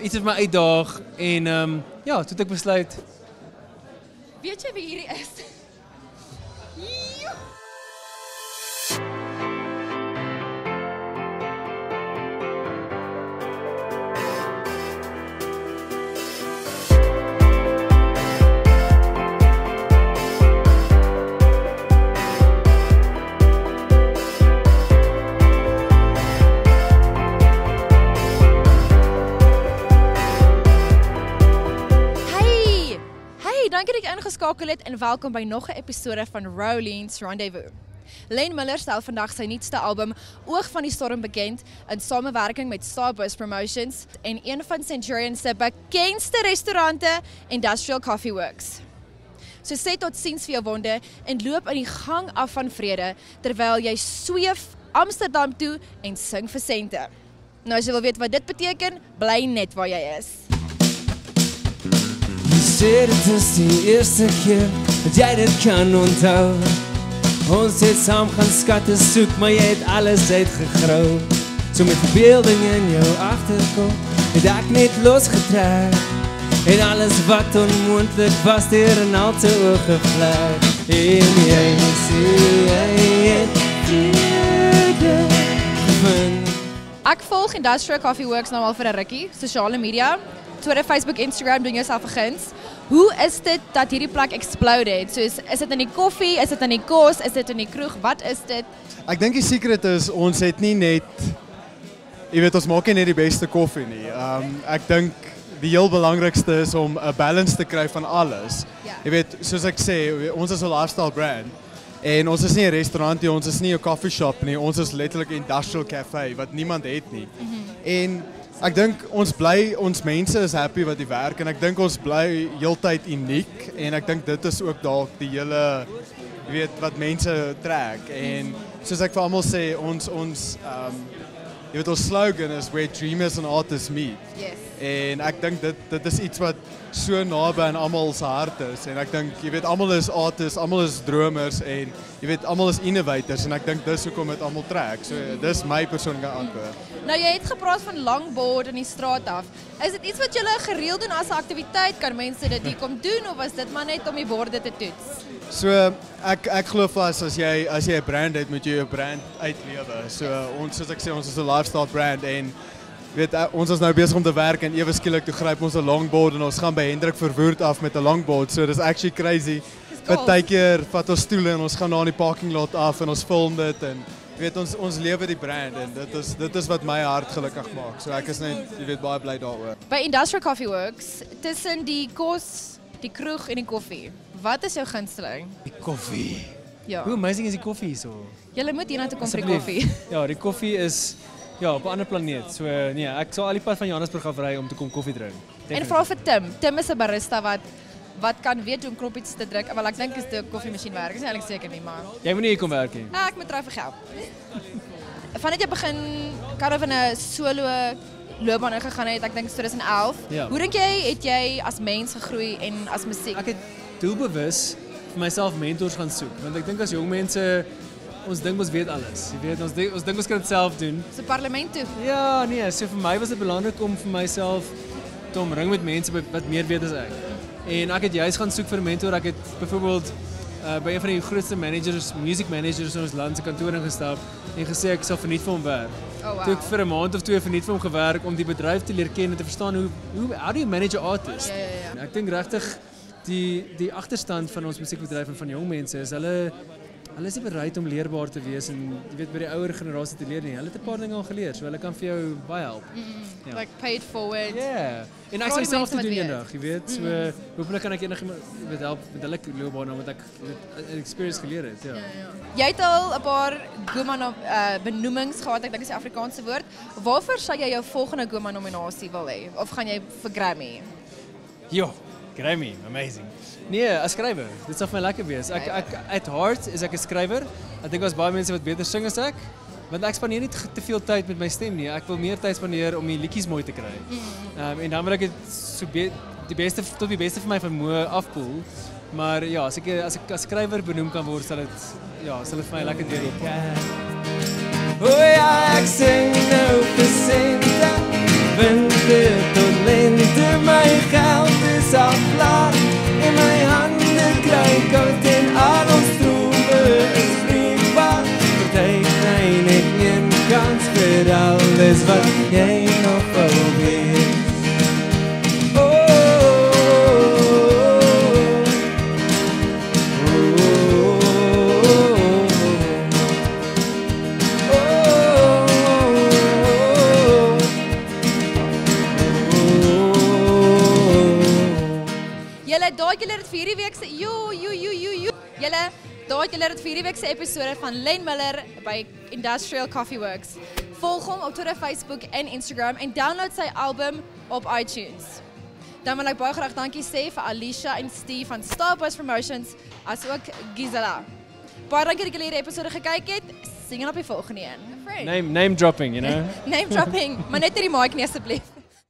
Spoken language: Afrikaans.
Iets het my uitdaag en ja, toe het ek besluit. Weet jy wie hierdie is? Dankie dat jy ingeskakel het en welkom by nog 'n episode van Rolene's Rendezvous. Lane Miller stel vandag sy nuutste album Oog van die Storm bekend in samewerking met Starburst Promotions en een van Centurion se bekendste restaurante, Industrial Coffee Works. So sê tot siens vir jou wonde en loop in die gang af van vrede terwyl jy sweef Amsterdam toe en sing vir sente. Nou as jy wil weet wat dit beteken, bly net waar jy is. Sê dit is die eerste keer dat jy dit kan onthou. Ons het saam gaan skatte soek, maar jy het alles uitgegrou. So met verbeelding in jou agterkop het ek net losgetrek. En alles wat onmoontlik was deur in al te oë gevlek. En jy sê jy het gevind. Ek volg Industrial Coffee Works nou al vir 'n rukkie, sosiale media. Twitter, Facebook, Instagram, doen jouself 'n guns. Hoe is dit dat hierdie plek exploded? So is dit in die koffie, is dit in die kos, is dit in die kroeg, wat is dit? Ek dink die secret is, ons het nie net, jy weet, ons maak nie net die beste koffie nie. Ek dink die heel belangrikste is om 'n balance te kry van alles. Ja. Jy weet, soos ek sê, ons is 'n lifestyle brand. En ons is nie 'n restaurant nie, ons is nie 'n coffee shop nie, ons is letterlik 'n industrial cafe wat niemand het nie. En ek dink ons mense is happy wat die werk en ek dink ons bly heeltyd uniek en ek dink dit is ook dalk die hele, jy weet, wat mense trek. En soos ek vir almal sê, jy weet, ons slogan is where dreamers and artists meet. Yes. En ek dink dit is iets wat so naby aan almal se hart is en ek dink, jy weet, almal is artists, almal is dromers en jy weet, almal is innovators en ek dink dis hoekom dit almal trek. So dis my persoonlike antwoord. Nou jy het gepraat van longboard in die straat af. Is dit iets wat julle gereeld doen as 'n aktiwiteit? Kan mense dit hier kom doen of is dit maar net om die borde te toets? So ek glo vas as jy 'n brand het, moet jy jou brand uitlewe. So ons, soos ek sê, ons is 'n lifestyle brand en weet, ons is nou besig om te werk en ewe skielik toe gryp ons 'n longboard en ons gaan by Hendrik Verwoerd af met 'n longboard. So dis actually crazy. Partykeer vat ons stoele en ons gaan daar in die parking lot af en ons film dit en jy weet, ons lewe die brand en dit is wat my hart gelukkig maak. So ek is net, jy weet, baie bly daaroor. By Industrial Coffee Works, tussen die kos, die kroeg en die koffie, wat is jou gunsteling? Die koffie. Ja. Hoe amazing is die koffie hierso? Julle moet hiernatoe kom vir die Asseblief. koffie. Ja, die koffie is op 'n ander planeet. So nee, ek sal al die pad van Johannesburg af ry om te kom koffie drink. En vra vir Tim. Tim is 'n barista wat kan weet hoe om knoppies te druk. Wel ek dink is die koffiemasjien werk. Ek is nie eintlik seker nie, maar Jy moet nie hier kom werk nie. ek moet try vir geld. Vandat jy begin kan of in 'n solo loopbaan ingegaan het, ek dink 2011. Ja. Hoe dink jy het jy as mens gegroei en as musiek? Ek het doelbewus vir myself mentors gaan soek, want ek dink as jong mense ons dink ons weet alles. Jy weet, ons dink ons kan dit self doen. So parlement toe. Ja, nee, so vir my was dit belangrik om vir myself te omring met mense wat meer weet as ek. En ek het juist gaan soek vir 'n mentor. Ek het byvoorbeeld by een van die grootste music managers in ons land se kantoor ingestap en gesê ek sal verniet vir hom werk. Oh, wow. Toe ek vir 'n maand of 2 verniet vir hom gewerk om die bedryf te leer ken en te verstaan how do you manage an artist? Ja. Ek dink regtig die agterstand van ons musiekbedryf en van jong mense is hulle is nie bereid om leerbaar te wees en jy weet by die ouer generasie te leer nie. Hulle het 'n paar dinge al geleer, so hulle kan vir jou baie help. Ja. Like pay it forward. Ja. En ek Vra sal die self mense te wat doen weet. eendag, jy weet. So hopelik kan ek enigiemand weet help met hulle loopbaan omdat ek 'n experience geleer het, ja. Jy het al 'n paar Goma benoemings gehad, ek dink is die Afrikaanse woord. Waarvoor sal jy jou volgende Goma nominasie wil hê? Of gaan jy vir Grammy? Jo, Grammy, amazing. Nee, as skrywer. Dit sal vir my lekker wees. Ek at heart is ek 'n skrywer. Ek dink daar's baie mense wat beter sing as ek. Want ek spandeer nie te veel tyd met my stem nie. Ek wil meer tyd spandeer om die liedjies mooi te kry. En dan wil ek dit so die beste tot die beste van my vermoë afpoel. Maar ja, as ek as skrywer benoem kan word, sal dit vir my lekker deurloop. O ja, ek sing nou vir sente, want jy nog wil wees. Daai julle het vir hierdie week se Julle daai julle het vir hierdie week se episode van Len Miller by Industrial Coffee Works. Volg hom op Twitter, Facebook en Instagram en download sy album op iTunes. Dan wil ek baie graag dankie sê vir Alicia en Steve van Starbucks Promotions asook Gisela. Baie dankie dat julle hierdie episode gekyk het. Sien julle op die volgende een. Name dropping, you know. Name dropping, maar net nie die mic nie asseblief.